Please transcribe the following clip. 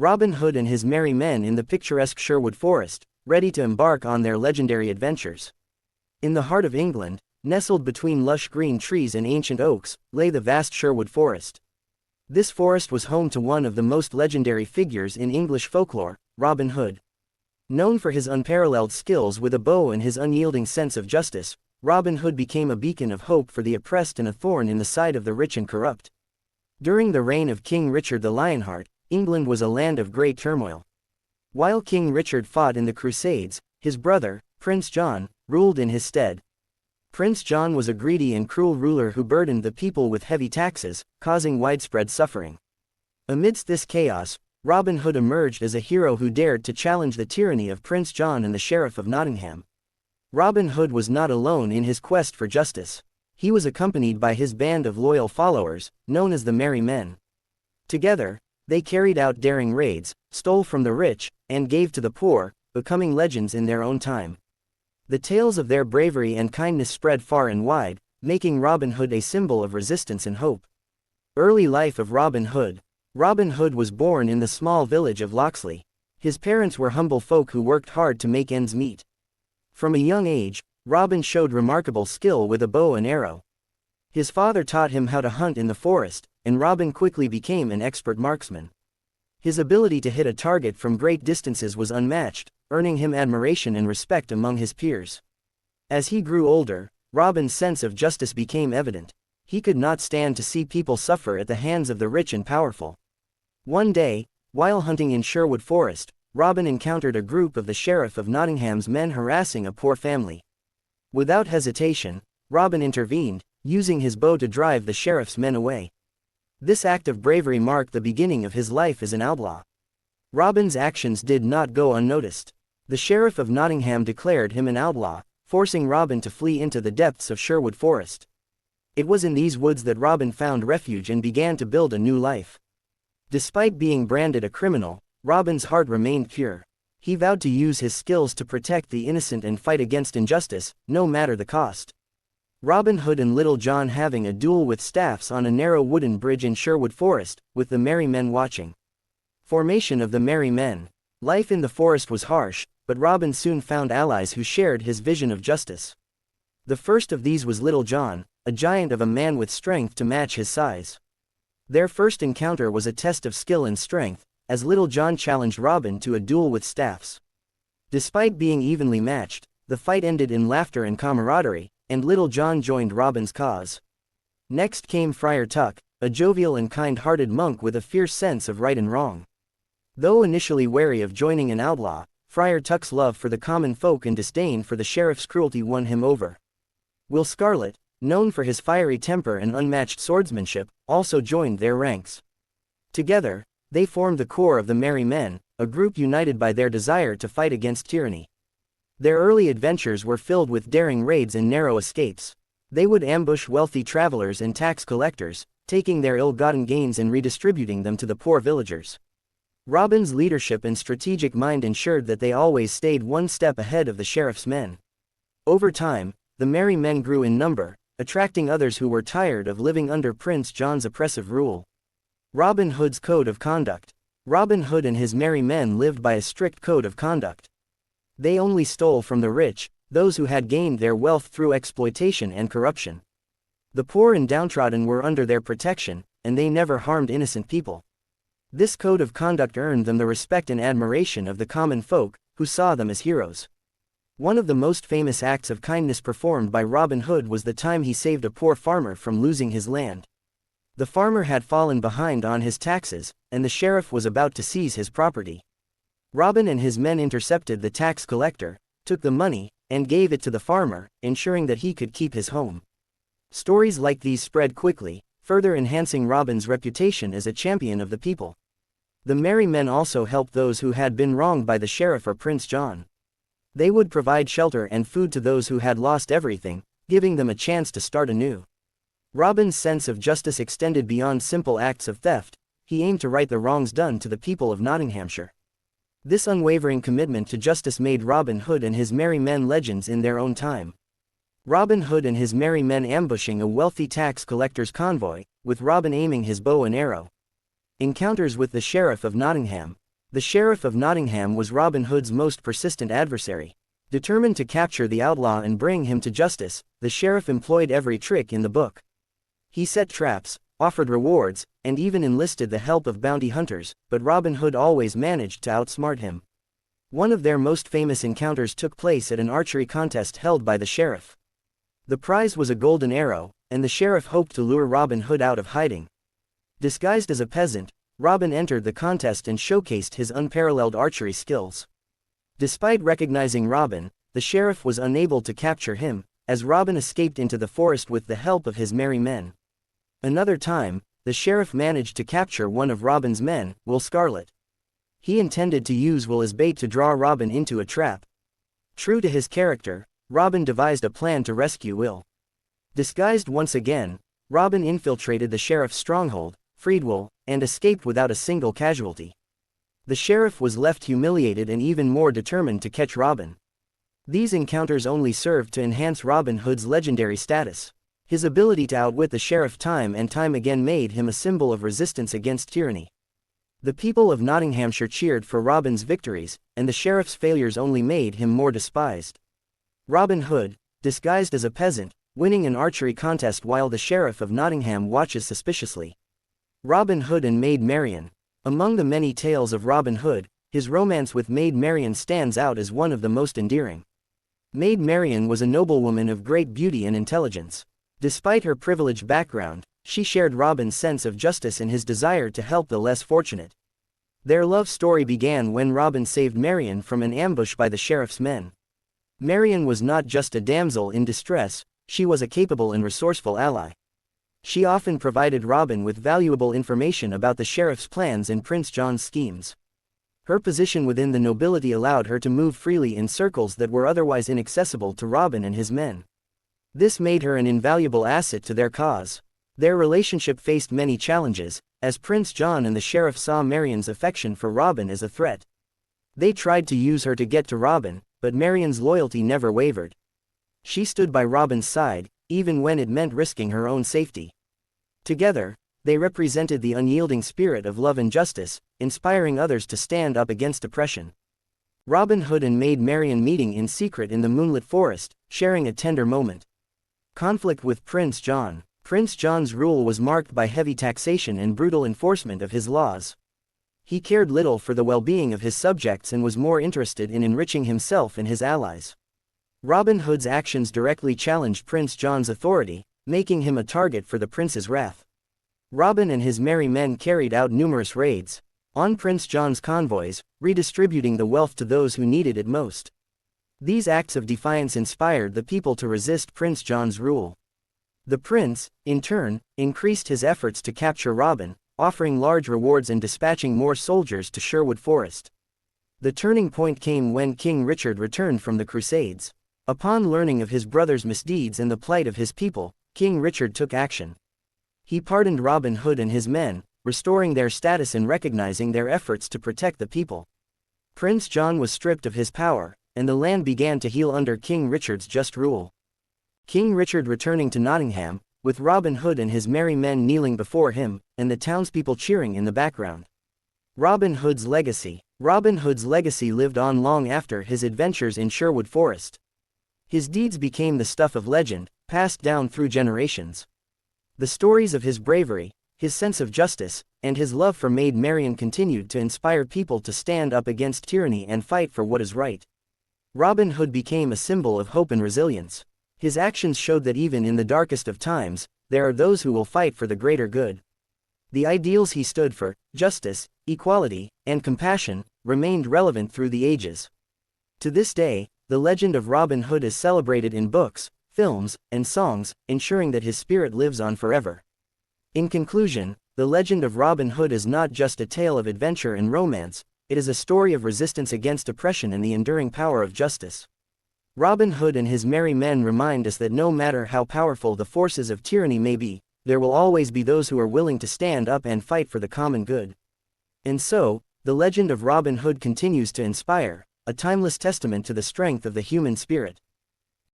Robin Hood and his merry men in the picturesque Sherwood forest, ready to embark on their legendary adventures. In the heart of England, nestled between lush green trees and ancient oaks, lay the vast Sherwood forest. This forest was home to one of the most legendary figures in English folklore, Robin Hood. Known for his unparalleled skills with a bow and his unyielding sense of justice, Robin Hood became a beacon of hope for the oppressed and a thorn in the side of the rich and corrupt. During the reign of King Richard the Lionheart, England was a land of great turmoil. While King Richard fought in the Crusades, his brother, Prince John, ruled in his stead. Prince John was a greedy and cruel ruler who burdened the people with heavy taxes, causing widespread suffering. Amidst this chaos, Robin Hood emerged as a hero who dared to challenge the tyranny of Prince John and the Sheriff of Nottingham. Robin Hood was not alone in his quest for justice. He was accompanied by his band of loyal followers, known as the Merry Men. Together, they carried out daring raids, stole from the rich, and gave to the poor, becoming legends in their own time. The tales of their bravery and kindness spread far and wide, making Robin Hood a symbol of resistance and hope. Early life of Robin Hood. Robin Hood was born in the small village of Locksley. His parents were humble folk who worked hard to make ends meet. From a young age, Robin showed remarkable skill with a bow and arrow. His father taught him how to hunt in the forest, and Robin quickly became an expert marksman. His ability to hit a target from great distances was unmatched, earning him admiration and respect among his peers. As he grew older, Robin's sense of justice became evident. He could not stand to see people suffer at the hands of the rich and powerful. One day, while hunting in Sherwood Forest, Robin encountered a group of the Sheriff of Nottingham's men harassing a poor family. Without hesitation, Robin intervened, using his bow to drive the sheriff's men away. This act of bravery marked the beginning of his life as an outlaw. Robin's actions did not go unnoticed. The Sheriff of Nottingham declared him an outlaw, forcing Robin to flee into the depths of Sherwood Forest. It was in these woods that Robin found refuge and began to build a new life. Despite being branded a criminal, Robin's heart remained pure. He vowed to use his skills to protect the innocent and fight against injustice, no matter the cost. Robin Hood and Little John having a duel with staffs on a narrow wooden bridge in Sherwood Forest, with the Merry Men watching. Formation of the Merry Men. Life in the forest was harsh, but Robin soon found allies who shared his vision of justice. The first of these was Little John, a giant of a man with strength to match his size. Their first encounter was a test of skill and strength, as Little John challenged Robin to a duel with staffs. Despite being evenly matched, the fight ended in laughter and camaraderie, and Little John joined Robin's cause. Next came Friar Tuck, a jovial and kind-hearted monk with a fierce sense of right and wrong. Though initially wary of joining an outlaw, Friar Tuck's love for the common folk and disdain for the sheriff's cruelty won him over. Will Scarlet, known for his fiery temper and unmatched swordsmanship, also joined their ranks. Together, they formed the core of the Merry Men, a group united by their desire to fight against tyranny. Their early adventures were filled with daring raids and narrow escapes. They would ambush wealthy travelers and tax collectors, taking their ill-gotten gains and redistributing them to the poor villagers. Robin's leadership and strategic mind ensured that they always stayed one step ahead of the sheriff's men. Over time, the Merry Men grew in number, attracting others who were tired of living under Prince John's oppressive rule. Robin Hood's Code of Conduct. Robin Hood and his merry men lived by a strict code of conduct. They only stole from the rich, those who had gained their wealth through exploitation and corruption. The poor and downtrodden were under their protection, and they never harmed innocent people. This code of conduct earned them the respect and admiration of the common folk, who saw them as heroes. One of the most famous acts of kindness performed by Robin Hood was the time he saved a poor farmer from losing his land. The farmer had fallen behind on his taxes, and the sheriff was about to seize his property. Robin and his men intercepted the tax collector, took the money, and gave it to the farmer, ensuring that he could keep his home. Stories like these spread quickly, further enhancing Robin's reputation as a champion of the people. The Merry Men also helped those who had been wronged by the sheriff or Prince John. They would provide shelter and food to those who had lost everything, giving them a chance to start anew. Robin's sense of justice extended beyond simple acts of theft. He aimed to right the wrongs done to the people of Nottinghamshire. This unwavering commitment to justice made Robin Hood and his merry men legends in their own time. Robin Hood and his merry men ambushing a wealthy tax collector's convoy, with Robin aiming his bow and arrow. Encounters with the Sheriff of Nottingham. The Sheriff of Nottingham was Robin Hood's most persistent adversary. Determined to capture the outlaw and bring him to justice, the sheriff employed every trick in the book. He set traps, offered rewards, and even enlisted the help of bounty hunters, but Robin Hood always managed to outsmart him. One of their most famous encounters took place at an archery contest held by the sheriff. The prize was a golden arrow, and the sheriff hoped to lure Robin Hood out of hiding. Disguised as a peasant, Robin entered the contest and showcased his unparalleled archery skills. Despite recognizing Robin, the sheriff was unable to capture him, as Robin escaped into the forest with the help of his merry men. Another time, the sheriff managed to capture one of Robin's men, Will Scarlet. He intended to use Will as bait to draw Robin into a trap. True to his character, Robin devised a plan to rescue Will. Disguised once again, Robin infiltrated the sheriff's stronghold, freed Will, and escaped without a single casualty. The sheriff was left humiliated and even more determined to catch Robin. These encounters only served to enhance Robin Hood's legendary status. His ability to outwit the sheriff time and time again made him a symbol of resistance against tyranny. The people of Nottinghamshire cheered for Robin's victories, and the sheriff's failures only made him more despised. Robin Hood, disguised as a peasant, winning an archery contest while the sheriff of Nottingham watches suspiciously. Robin Hood and Maid Marian. Among the many tales of Robin Hood, his romance with Maid Marian stands out as one of the most endearing. Maid Marian was a noblewoman of great beauty and intelligence. Despite her privileged background, she shared Robin's sense of justice and his desire to help the less fortunate. Their love story began when Robin saved Marian from an ambush by the sheriff's men. Marian was not just a damsel in distress, she was a capable and resourceful ally. She often provided Robin with valuable information about the sheriff's plans and Prince John's schemes. Her position within the nobility allowed her to move freely in circles that were otherwise inaccessible to Robin and his men. This made her an invaluable asset to their cause. Their relationship faced many challenges, as Prince John and the sheriff saw Marian's affection for Robin as a threat. They tried to use her to get to Robin, but Marian's loyalty never wavered. She stood by Robin's side, even when it meant risking her own safety. Together, they represented the unyielding spirit of love and justice, inspiring others to stand up against oppression. Robin Hood and Maid Marian meeting in secret in the moonlit forest, sharing a tender moment. Conflict with Prince John. Prince John's rule was marked by heavy taxation and brutal enforcement of his laws. He cared little for the well-being of his subjects and was more interested in enriching himself and his allies. Robin Hood's actions directly challenged Prince John's authority, making him a target for the prince's wrath. Robin and his merry men carried out numerous raids on Prince John's convoys, redistributing the wealth to those who needed it most. These acts of defiance inspired the people to resist Prince John's rule. The prince, in turn, increased his efforts to capture Robin, offering large rewards and dispatching more soldiers to Sherwood Forest. The turning point came when King Richard returned from the Crusades. Upon learning of his brother's misdeeds and the plight of his people, King Richard took action. He pardoned Robin Hood and his men, restoring their status and recognizing their efforts to protect the people. Prince John was stripped of his power, and the land began to heal under King Richard's just rule. King Richard returning to Nottingham, with Robin Hood and his merry men kneeling before him, and the townspeople cheering in the background. Robin Hood's legacy. Robin Hood's legacy lived on long after his adventures in Sherwood Forest. His deeds became the stuff of legend, passed down through generations. The stories of his bravery, his sense of justice, and his love for Maid Marian continued to inspire people to stand up against tyranny and fight for what is right. Robin Hood became a symbol of hope and resilience. His actions showed that even in the darkest of times, there are those who will fight for the greater good. The ideals he stood for, justice, equality, and compassion, remained relevant through the ages. To this day, the legend of Robin Hood is celebrated in books, films, and songs, ensuring that his spirit lives on forever. In conclusion, the legend of Robin Hood is not just a tale of adventure and romance, it is a story of resistance against oppression and the enduring power of justice. Robin Hood and his merry men remind us that no matter how powerful the forces of tyranny may be, there will always be those who are willing to stand up and fight for the common good. And so, the legend of Robin Hood continues to inspire, a timeless testament to the strength of the human spirit.